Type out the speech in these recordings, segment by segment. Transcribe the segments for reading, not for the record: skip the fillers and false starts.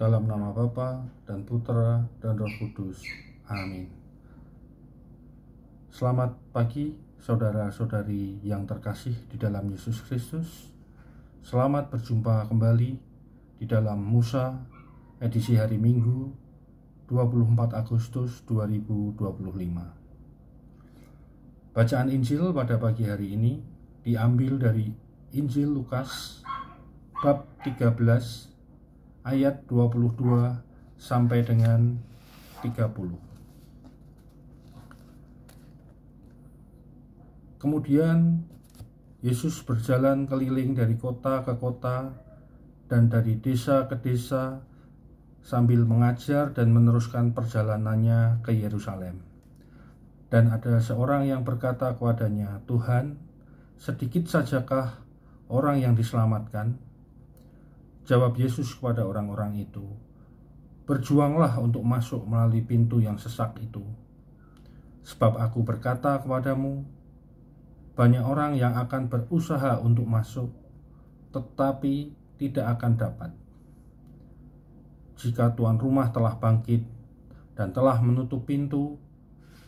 Dalam nama Bapa dan Putra dan Roh Kudus. Amin. Selamat pagi saudara-saudari yang terkasih di dalam Yesus Kristus. Selamat berjumpa kembali di dalam Musa edisi hari Minggu 24 Agustus 2025. Bacaan Injil pada pagi hari ini diambil dari Injil Lukas bab 13 ayat 22 sampai dengan 30. Kemudian Yesus berjalan keliling dari kota ke kota dan dari desa ke desa sambil mengajar dan meneruskan perjalanannya ke Yerusalem. Dan ada seorang yang berkata kepadanya, "Tuhan, sedikit sajakah orang yang diselamatkan?" Jawab Yesus kepada orang-orang itu, "Berjuanglah untuk masuk melalui pintu yang sesak itu. Sebab aku berkata kepadamu, banyak orang yang akan berusaha untuk masuk, tetapi tidak akan dapat. Jika tuan rumah telah bangkit dan telah menutup pintu,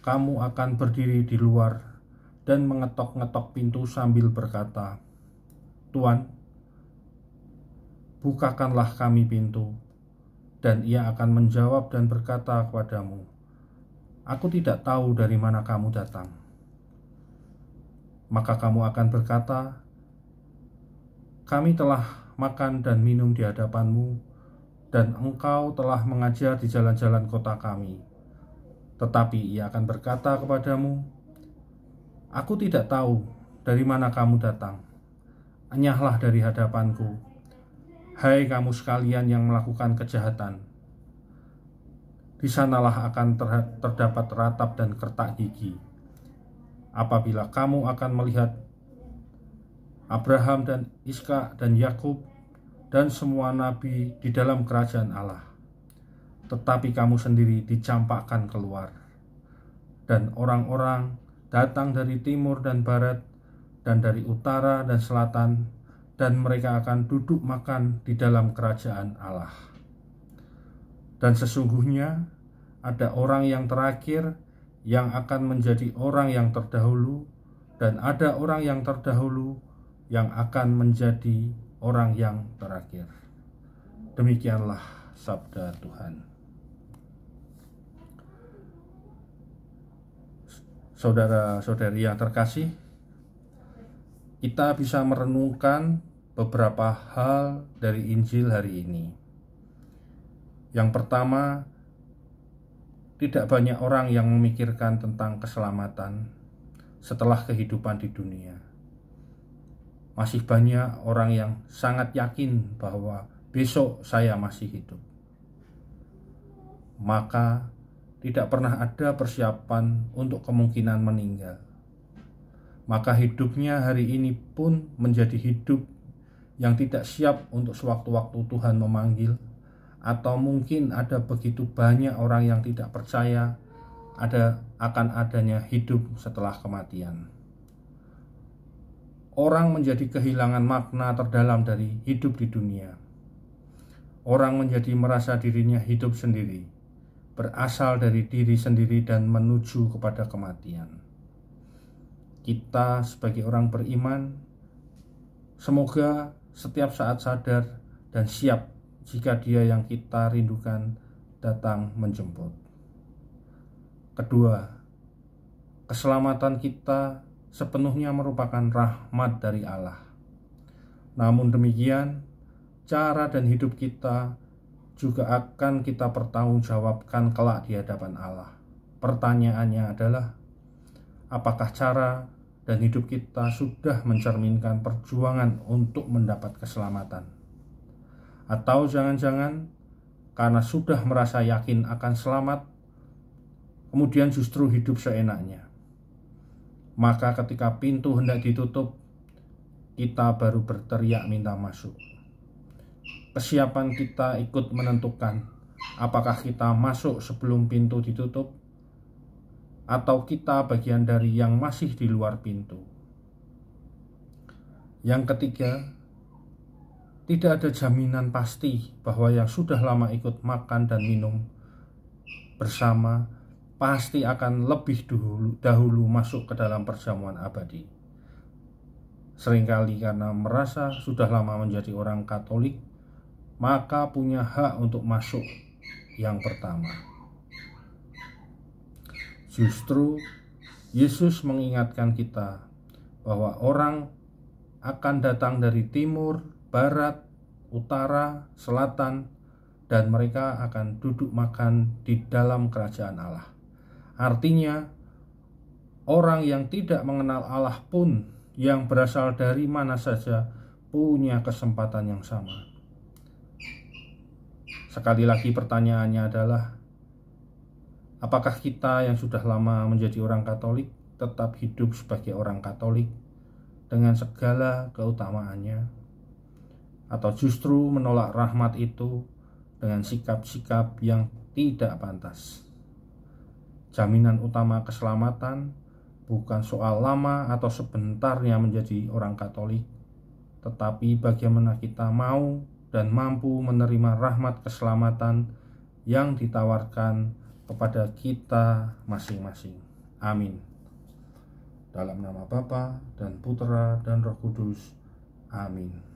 kamu akan berdiri di luar dan mengetok-ngetok pintu sambil berkata, 'Tuan, bukakanlah kami pintu.' Dan ia akan menjawab dan berkata kepadamu, 'Aku tidak tahu dari mana kamu datang.' Maka kamu akan berkata, 'Kami telah makan dan minum di hadapanmu, dan engkau telah mengajar di jalan-jalan kota kami.' Tetapi ia akan berkata kepadamu, 'Aku tidak tahu dari mana kamu datang. Enyahlah dari hadapanku, hai kamu sekalian yang melakukan kejahatan.' Di sanalah akan terdapat ratap dan kertak gigi, apabila kamu akan melihat Abraham dan Ishak dan Yakub dan semua nabi di dalam kerajaan Allah, tetapi kamu sendiri dicampakkan keluar. Dan orang-orang datang dari timur dan barat dan dari utara dan selatan, dan mereka akan duduk makan di dalam kerajaan Allah. Dan sesungguhnya ada orang yang terakhir yang akan menjadi orang yang terdahulu, dan ada orang yang terdahulu yang akan menjadi orang yang terakhir." Demikianlah sabda Tuhan. Saudara-saudari yang terkasih, kita bisa merenungkan beberapa hal dari Injil hari ini. Yang pertama, tidak banyak orang yang memikirkan tentang keselamatan setelah kehidupan di dunia. Masih banyak orang yang sangat yakin bahwa besok saya masih hidup. Maka tidak pernah ada persiapan untuk kemungkinan meninggal. Maka hidupnya hari ini pun menjadi hidup yang tidak siap untuk sewaktu-waktu Tuhan memanggil. Atau mungkin ada begitu banyak orang yang tidak percaya akan adanya hidup setelah kematian. Orang menjadi kehilangan makna terdalam dari hidup di dunia. Orang menjadi merasa dirinya hidup sendiri, berasal dari diri sendiri dan menuju kepada kematian. Kita sebagai orang beriman, semoga setiap saat sadar dan siap jika Dia yang kita rindukan datang menjemput. Kedua, keselamatan kita sepenuhnya merupakan rahmat dari Allah. Namun demikian, cara dan hidup kita juga akan kita pertanggungjawabkan kelak di hadapan Allah. Pertanyaannya adalah, apakah cara dan hidup kita sudah mencerminkan perjuangan untuk mendapat keselamatan? Atau jangan-jangan karena sudah merasa yakin akan selamat, kemudian justru hidup seenaknya. Maka ketika pintu hendak ditutup, kita baru berteriak minta masuk. Kesiapan kita ikut menentukan apakah kita masuk sebelum pintu ditutup, atau kita bagian dari yang masih di luar pintu. Yang ketiga, tidak ada jaminan pasti bahwa yang sudah lama ikut makan dan minum bersama pasti akan lebih dahulu masuk ke dalam perjamuan abadi. Seringkali karena merasa sudah lama menjadi orang Katolik, maka punya hak untuk masuk yang pertama. Justru Yesus mengingatkan kita bahwa orang akan datang dari timur, barat, utara, selatan, dan mereka akan duduk makan di dalam kerajaan Allah. Artinya, orang yang tidak mengenal Allah pun, yang berasal dari mana saja, punya kesempatan yang sama. Sekali lagi pertanyaannya adalah, apakah kita yang sudah lama menjadi orang Katolik tetap hidup sebagai orang Katolik dengan segala keutamaannya? Atau justru menolak rahmat itu dengan sikap-sikap yang tidak pantas? Jaminan utama keselamatan bukan soal lama atau sebentarnya menjadi orang Katolik, tetapi bagaimana kita mau dan mampu menerima rahmat keselamatan yang ditawarkan kepada kita masing-masing. Amin. Dalam nama Bapa dan Putera dan Roh Kudus. Amin.